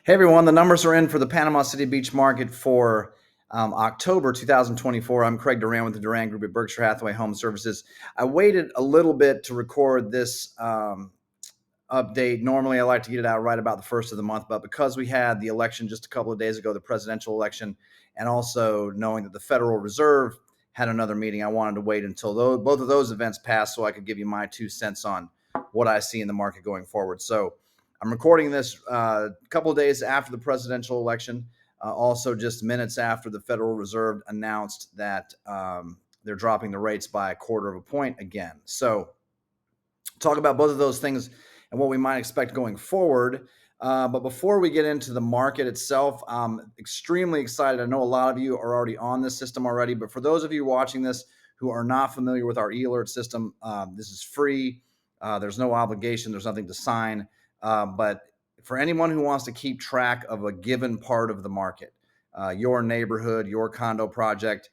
Hey everyone, the numbers are in for the Panama City Beach market for October 2024. I'm Craig Duran with the Duran Group at Berkshire Hathaway HomeServices. I waited a little bit to record this update. Normally I like to get it out right about the first of the month, but because we had the election just a couple of days ago, the presidential election, and also knowing that the Federal Reserve had another meeting, I wanted to wait until both of those events passed so I could give you my 2 cents on what I see in the market going forward. So I'm recording this a couple of days after the presidential election, also just minutes after the Federal Reserve announced that they're dropping the rates by 1/4 of a point again. So talk about both of those things and what we might expect going forward. But before we get into the market itself, I'm extremely excited. I know a lot of you are already on this system already, but for those of you watching this who are not familiar with our e-alert system, this is free. There's no obligation. There's nothing to sign. But for anyone who wants to keep track of a given part of the market, your neighborhood, your condo project,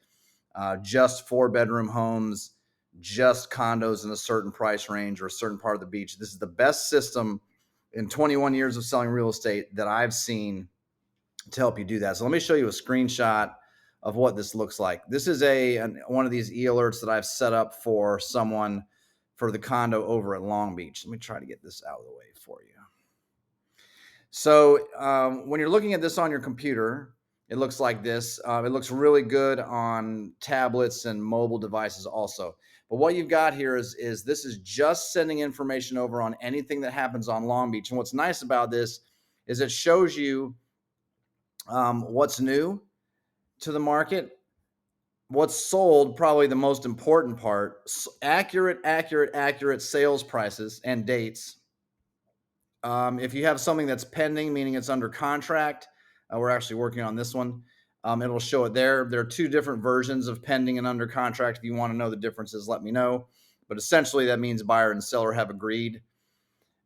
just 4-bedroom homes, just condos in a certain price range or a certain part of the beach. This is the best system in 21 years of selling real estate that I've seen to help you do that. So let me show you a screenshot of what this looks like. This is one of these e-alerts that I've set up for someone for the condo over at Long Beach. Let me try to get this out of the way for you. So when you're looking at this on your computer, it looks like this. It looks really good on tablets and mobile devices also. But what you've got here is this is just sending information over on anything that happens on Long Beach. And what's nice about this is it shows you what's new to the market, what's sold, probably the most important part, accurate sales prices and dates. If you have something that's pending, meaning it's under contract, we're actually working on this one. It'll show it there. There are two different versions of pending and under contract. If you want to know the differences, let me know. But essentially, that means buyer and seller have agreed.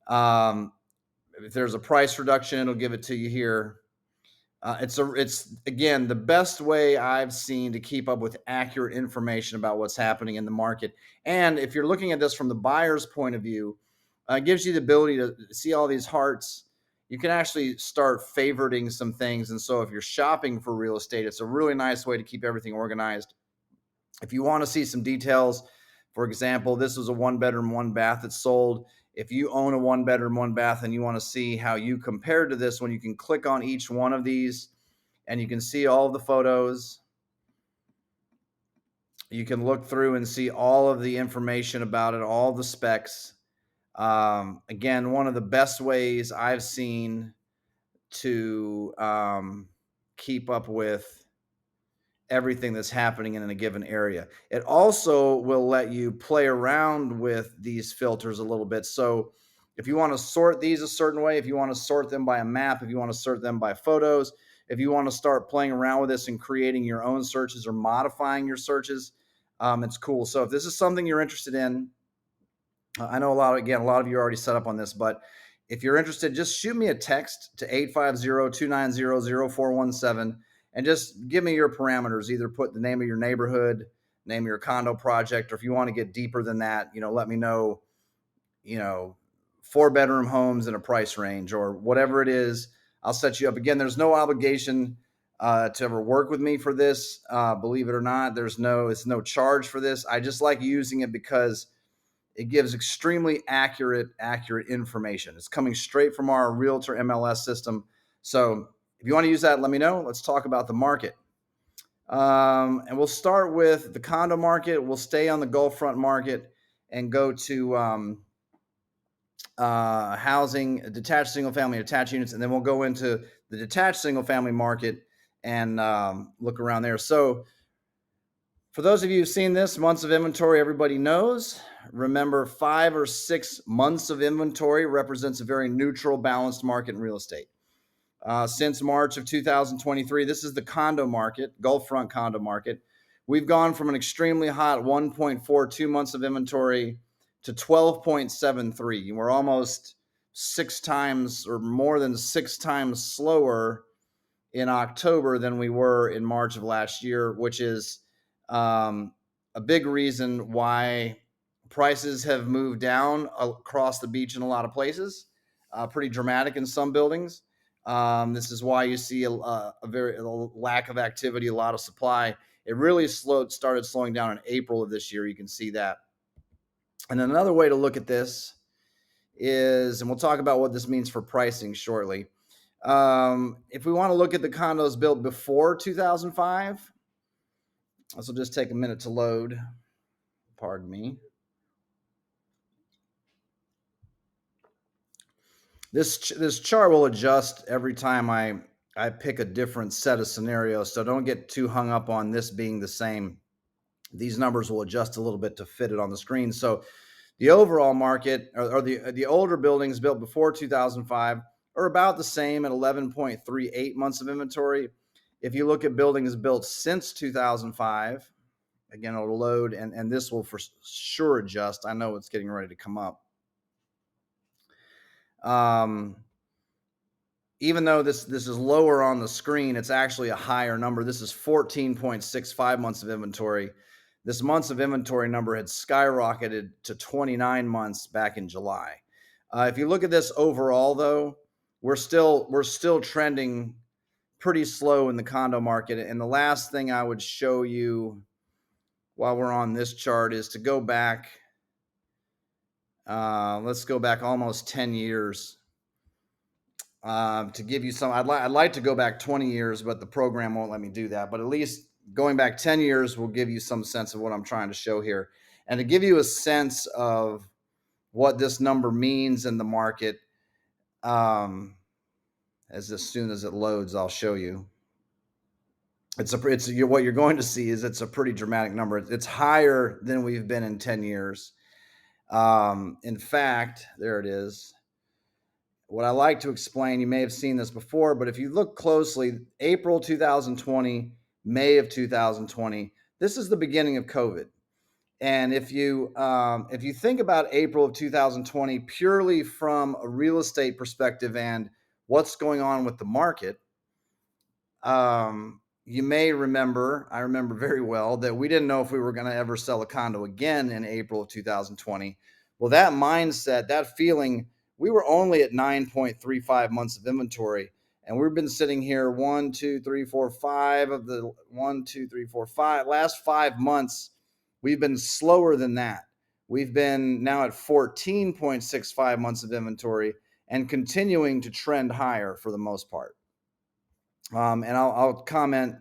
If there's a price reduction, it'll give it to you here. It's again the best way I've seen to keep up with accurate information about what's happening in the market. And if you're looking at this from the buyer's point of view, it gives you the ability to see all these hearts. You can actually start favoriting some things. And so if you're shopping for real estate, it's a really nice way to keep everything organized. If you want to see some details, for example, this was a 1-bedroom, 1-bath that sold. If you own a 1-bedroom, 1-bath and you want to see how you compare to this one, you can click on each one of these and you can see all of the photos. You can look through and see all of the information about it, all the specs. Again, one of the best ways I've seen to keep up with everything that's happening in a given area. It also will let you play around with these filters a little bit. So if you want to sort these a certain way, if you want to sort them by a map, if you want to sort them by photos, if you want to start playing around with this and creating your own searches or modifying your searches, it's cool. So if this is something you're interested in, I know a lot of you are already set up on this, but if you're interested, just shoot me a text to 850-290-0417 and just give me your parameters. Either put the name of your neighborhood, name of your condo project, or if you want to get deeper than that, let me know, 4-bedroom homes in a price range or whatever it is. I'll set you up. Again, there's no obligation to ever work with me for this. Believe it or not, it's no charge for this. I just like using it because it gives extremely accurate information. It's coming straight from our Realtor MLS system. So if you want to use that, let me know. Let's talk about the market. And we'll start with the condo market. We'll stay on the Gulf Front market and go to housing, detached single family, attached units, and then we'll go into the detached single family market and look around there. So for those of you who've seen this, months of inventory, everybody knows. Remember, 5 or 6 months of inventory represents a very neutral, balanced market in real estate. Since March of 2023, this is the condo market, Gulf Front condo market. We've gone from an extremely hot 1.42 months of inventory to 12.73. We're almost 6 times or more than 6 times slower in October than we were in March of last year, which is a big reason why prices have moved down across the beach in a lot of places, pretty dramatic in some buildings. This is why you see a lack of activity, a lot of supply. It really started slowing down in April of this year. You can see that. And then another way to look at this is, and we'll talk about what this means for pricing shortly. If we want to look at the condos built before 2005, this will just take a minute to load. Pardon me. This chart will adjust every time I pick a different set of scenarios, so don't get too hung up on this being the same. These numbers will adjust a little bit to fit it on the screen. So the overall market, or the older buildings built before 2005, are about the same at 11.38 months of inventory. If you look at buildings built since 2005, again, it'll load, and this will for sure adjust. I know it's getting ready to come up. Even though this is lower on the screen, it's actually a higher number. This is 14.65 months of inventory. This months of inventory number had skyrocketed to 29 months back in July. If you look at this overall, though, we're still trending pretty slow in the condo market. And the last thing I would show you while we're on this chart is to go back. Let's go back almost 10 years to give you some. I'd like to go back 20 years, but the program won't let me do that. But at least going back 10 years will give you some sense of what I'm trying to show here. And to give you a sense of what this number means in the market, as soon as it loads, I'll show you. What you're going to see is it's a pretty dramatic number. It's higher than we've been in 10 years. In fact, there it is. What I like to explain, you may have seen this before, but if you look closely, April 2020, May of 2020, this is the beginning of COVID. And if you think about April of 2020 purely from a real estate perspective and what's going on with the market, you may remember, I remember very well, that we didn't know if we were going to ever sell a condo again in April of 2020. Well, that mindset, that feeling, we were only at 9.35 months of inventory, and we've been sitting here 1, 2, 3, 4, 5 of the 1, 2, 3, 4, 5 last 5 months. We've been slower than that. We've been now at 14.65 months of inventory and continuing to trend higher for the most part. And I'll comment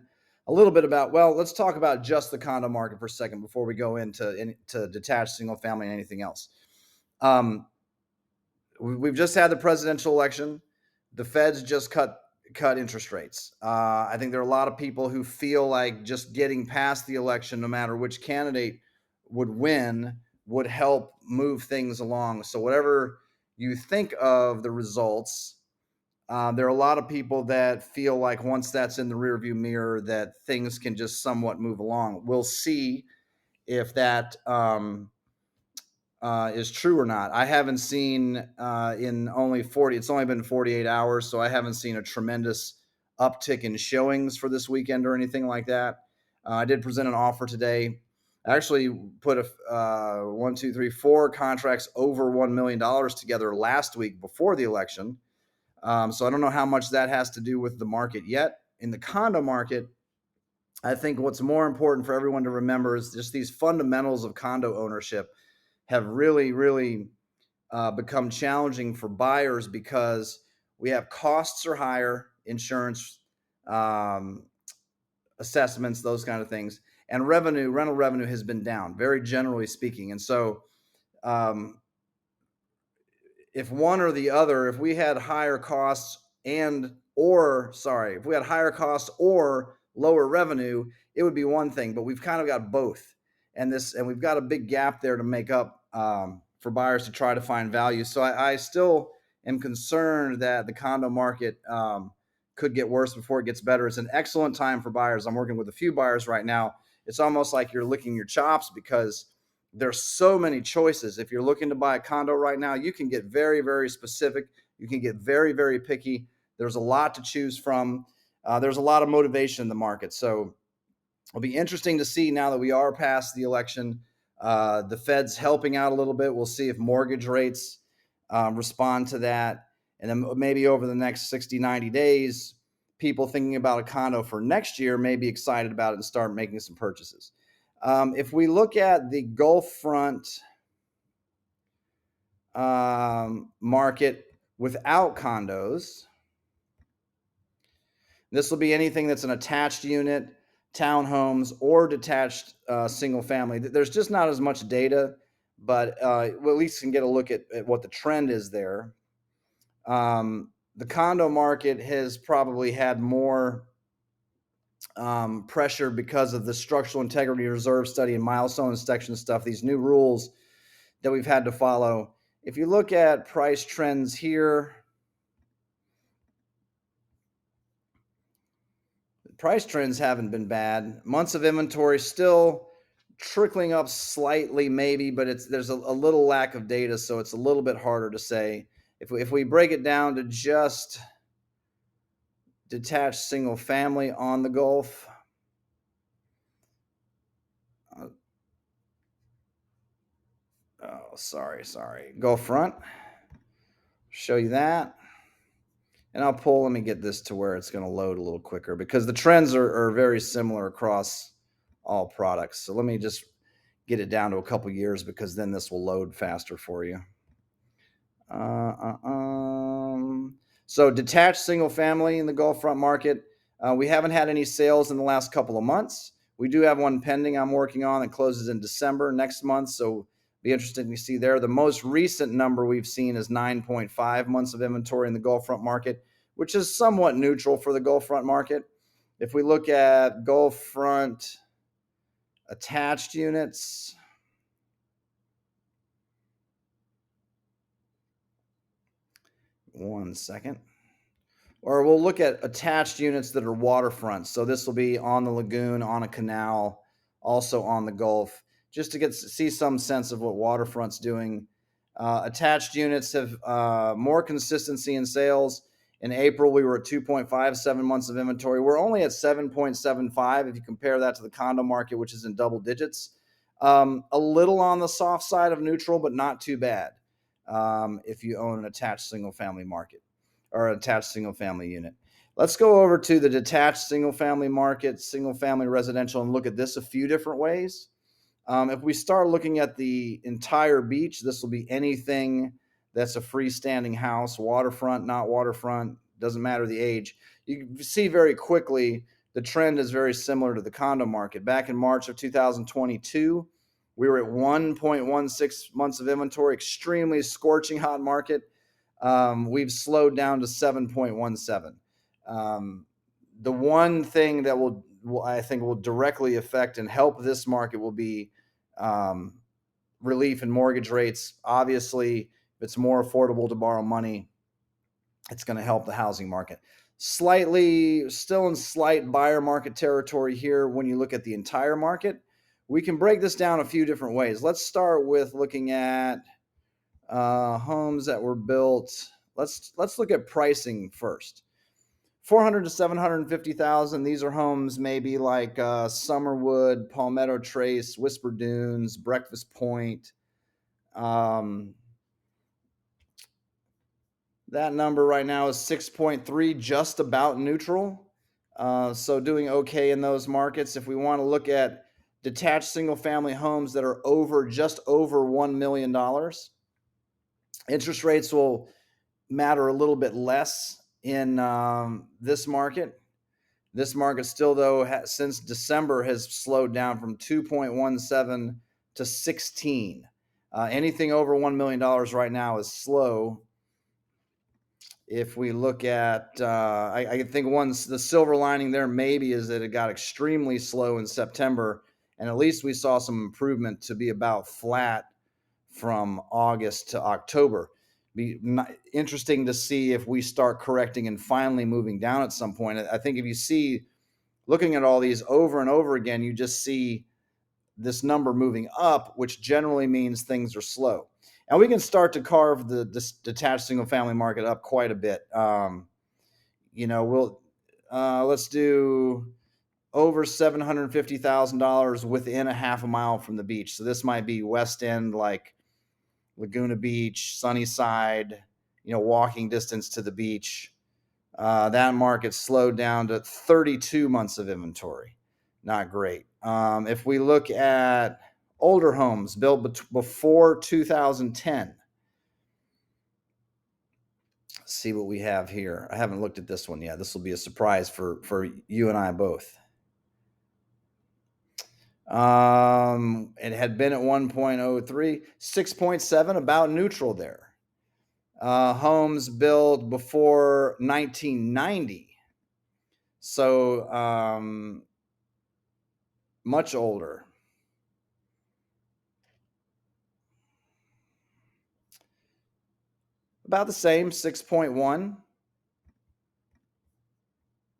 a little bit about, well, let's talk about just the condo market for a second before we go into detached single family and anything else. We've just had the presidential election. The Feds just cut interest rates. I think there are a lot of people who feel like just getting past the election, no matter which candidate would win, would help move things along. So whatever you think of the results, there are a lot of people that feel like once that's in the rearview mirror, that things can just somewhat move along. We'll see if that is true or not. I haven't seen it's only been 48 hours, so I haven't seen a tremendous uptick in showings for this weekend or anything like that. I did present an offer today. I actually put 4 contracts over $1 million together last week before the election. So I don't know how much that has to do with the market yet. In the condo market, I think what's more important for everyone to remember is just these fundamentals of condo ownership have really, really become challenging for buyers because we have costs are higher, insurance, assessments, those kind of things, and rental revenue has been down, very generally speaking. And so if one or the other, if we had higher costs if we had higher costs or lower revenue, it would be one thing, but we've kind of got both. And we've got a big gap there to make up for buyers to try to find value. So I still am concerned that the condo market could get worse before it gets better. It's an excellent time for buyers. I'm working with a few buyers right now. It's almost like you're licking your chops because there's so many choices. If you're looking to buy a condo right now, you can get very, very specific. You can get very, very picky. There's a lot to choose from. There's a lot of motivation in the market. So it'll be interesting to see now that we are past the election, the Fed's helping out a little bit. We'll see if mortgage rates respond to that. And then maybe over the next 60, 90 days, people thinking about a condo for next year may be excited about it and start making some purchases. If we look at the Gulf front market without condos, this will be anything that's an attached unit, townhomes, or detached single family. There's just not as much data, but we at least can get a look at what the trend is there. The condo market has probably had more pressure because of the structural integrity reserve study and milestone inspection stuff, these new rules that we've had to follow. If you look at price trends here, price trends haven't been bad. Months of inventory still trickling up slightly, maybe, but there's a little lack of data, so it's a little bit harder to say. If we break it down to just detached single family on the Gulf, sorry, Gulf front, show you that. And let me get this to where it's going to load a little quicker, because the trends are very similar across all products. So let me just get it down to a couple years, because then this will load faster for you. So detached single family in the Gulf front market, we haven't had any sales in the last couple of months. We do have one pending I'm working on that closes in December next month, so be interesting to see there. The most recent number we've seen is 9.5 months of inventory in the Gulf front market, which is somewhat neutral for the Gulf front market. If we look at Gulf front attached units, one second. Or we'll look at attached units that are waterfront. So this will be on the lagoon, on a canal, also on the Gulf, just to see some sense of what waterfront's doing. Attached units have more consistency in sales. In April, we were at 2.57 months of inventory. We're only at 7.75 if you compare that to the condo market, which is in double digits. A little on the soft side of neutral, but not too bad if you own an attached single family market or attached single family unit. Let's go over to the detached single family market, single family residential, and look at this a few different ways. If we start looking at the entire beach, this will be anything that's a freestanding house, waterfront, not waterfront, doesn't matter the age. You see very quickly the trend is very similar to the condo market. Back in March of 2022, we were at 1.16 months of inventory, extremely scorching hot market. We've slowed down to 7.17. The one thing that I think will directly affect and help this market will be relief in mortgage rates. Obviously, if it's more affordable to borrow money, it's going to help the housing market. Still in slight buyer market territory here when you look at the entire market. We can break this down a few different ways. Let's start with looking at homes that were built. Let's look at pricing first. 400 to 750,000. These are homes maybe like Summerwood, Palmetto Trace, Whisper Dunes, Breakfast Point. That number right now is 6.3, just about neutral. So doing okay in those markets. If we want to look at detached single family homes that are just over $1 million, interest rates will matter a little bit less in this market. This market still, though, since December has slowed down from 2.17 to 16. Anything over $1 million right now is slow. If we look at, I think the silver lining there maybe is that it got extremely slow in September, and at least we saw some improvement to be about flat from August to October. Be interesting to see if we start correcting and finally moving down at some point. I think if you see, looking at all these over and over again, you just see this number moving up, which generally means things are slow. And we can start to carve the detached single family market up quite a bit. Let's do over $750,000 within a half a mile from the beach. So this might be West End, like Laguna Beach, Sunnyside, walking distance to the beach. That market slowed down to 32 months of inventory. Not great. If we look at older homes built before 2010, let's see what we have here. I haven't looked at this one yet. This will be a surprise for you and I both. It had been at 1.03, 6.7, about neutral there. Homes built before 1990. So much older. About the same, 6.1.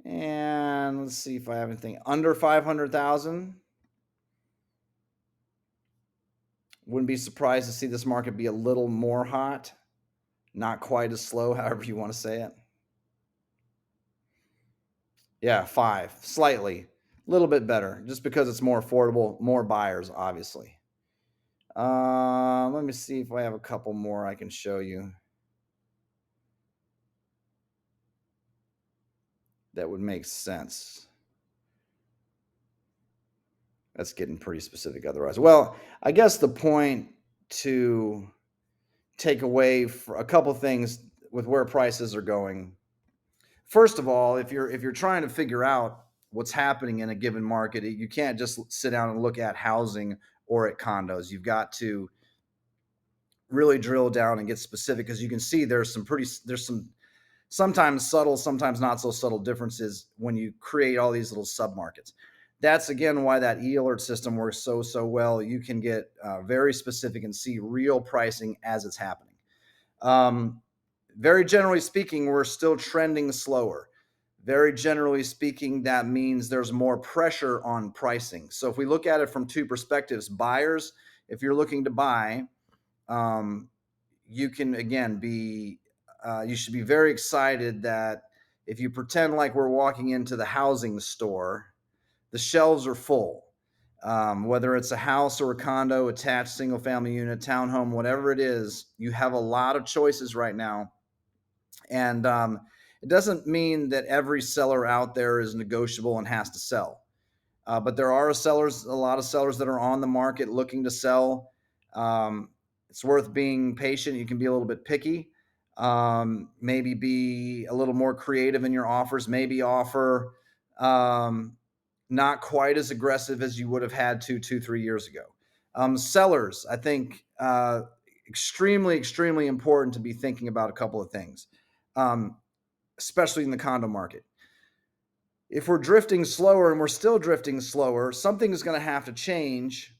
And let's see if I have anything under 500,000. Wouldn't be surprised to see this market be a little more hot. Not quite as slow, however you want to say it. Yeah, 5, slightly. A little bit better, just because it's more affordable, more buyers, obviously. Let me see if I have a couple more I can show you that would make sense. That's getting pretty specific otherwise. Well, I guess the point to take away for a couple things with where prices are going. First of all, if you're trying to figure out what's happening in a given market, you can't just sit down and look at housing or at condos. You've got to really drill down and get specific, because you can see there's some sometimes subtle, sometimes not so subtle differences when you create all these little submarkets. That's again why that e-alert system works so well. You can get very specific and see real pricing as it's happening. Very generally speaking, we're still trending slower. Very generally speaking, that means there's more pressure on pricing. So if we look at it from two perspectives, buyers, if you're looking to buy, you can again you should be very excited that if you pretend like we're walking into the housing store, the shelves are full. Whether it's a house or a condo, attached single family unit, townhome, whatever it is, you have a lot of choices right now. And it doesn't mean that every seller out there is negotiable and has to sell. But there are a lot of sellers that are on the market looking to sell. It's worth being patient. You can be a little bit picky. Maybe be a little more creative in your offers. Maybe offer not quite as aggressive as you would have had to 2-3 years ago. Sellers, I think, extremely important to be thinking about a couple of things, especially in the condo market. If we're drifting slower, and we're still drifting slower, something is going to have to change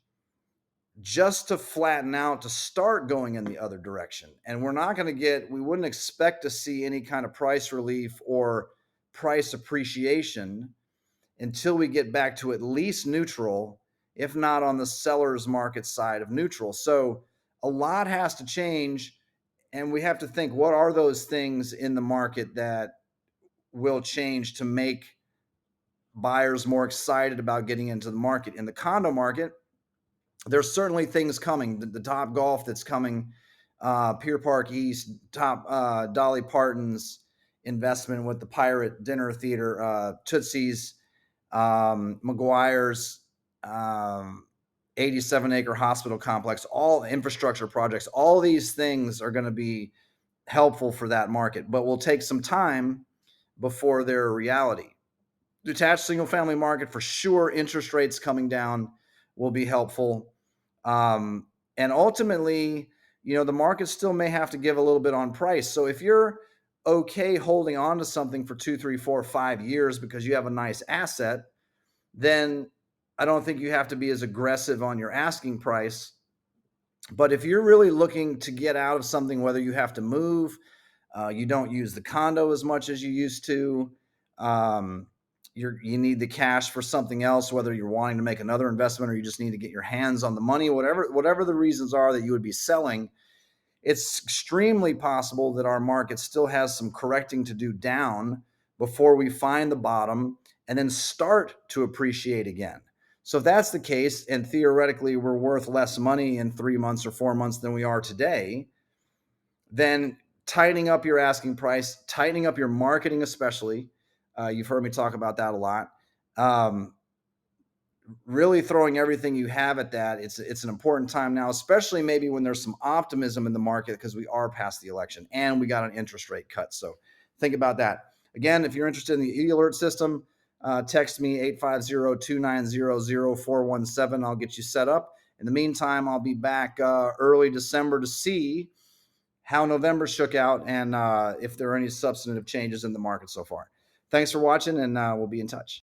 just to flatten out, to start going in the other direction. And we wouldn't expect to see any kind of price relief or price appreciation until we get back to at least neutral, if not on the seller's market side of neutral. So a lot has to change, and we have to think, what are those things in the market that will change to make buyers more excited about getting into the market? In the condo market, there's certainly things coming. The Top Golf that's coming, Pier Park East, Dolly Parton's investment with the Pirate Dinner Theater, Tootsie's, McGuire's 87-acre hospital complex, all infrastructure projects. All these things are going to be helpful for that market, but will take some time before they're a reality. Detached single-family market, for sure, interest rates coming down will be helpful. And ultimately, the market still may have to give a little bit on price. So if you're okay holding on to something for 2, 3, 4, 5 years because you have a nice asset, then I don't think you have to be as aggressive on your asking price. But if you're really looking to get out of something, whether you have to move, you don't use the condo as much as you used to, you need the cash for something else, whether you're wanting to make another investment or you just need to get your hands on the money, whatever the reasons are that you would be selling, it's extremely possible that our market still has some correcting to do down before we find the bottom and then start to appreciate again. So if that's the case, and theoretically we're worth less money in 3 months or 4 months than we are today, then tightening up your asking price, tightening up your marketing, especially. You've heard me talk about that a lot. Really throwing everything you have at that. It's an important time now, especially maybe when there's some optimism in the market because we are past the election and we got an interest rate cut. So think about that. Again, if you're interested in the e-alert system, text me 850-290-0417. I'll get you set up. In the meantime, I'll be back early December to see how November shook out and if there are any substantive changes in the market so far. Thanks for watching, and we'll be in touch.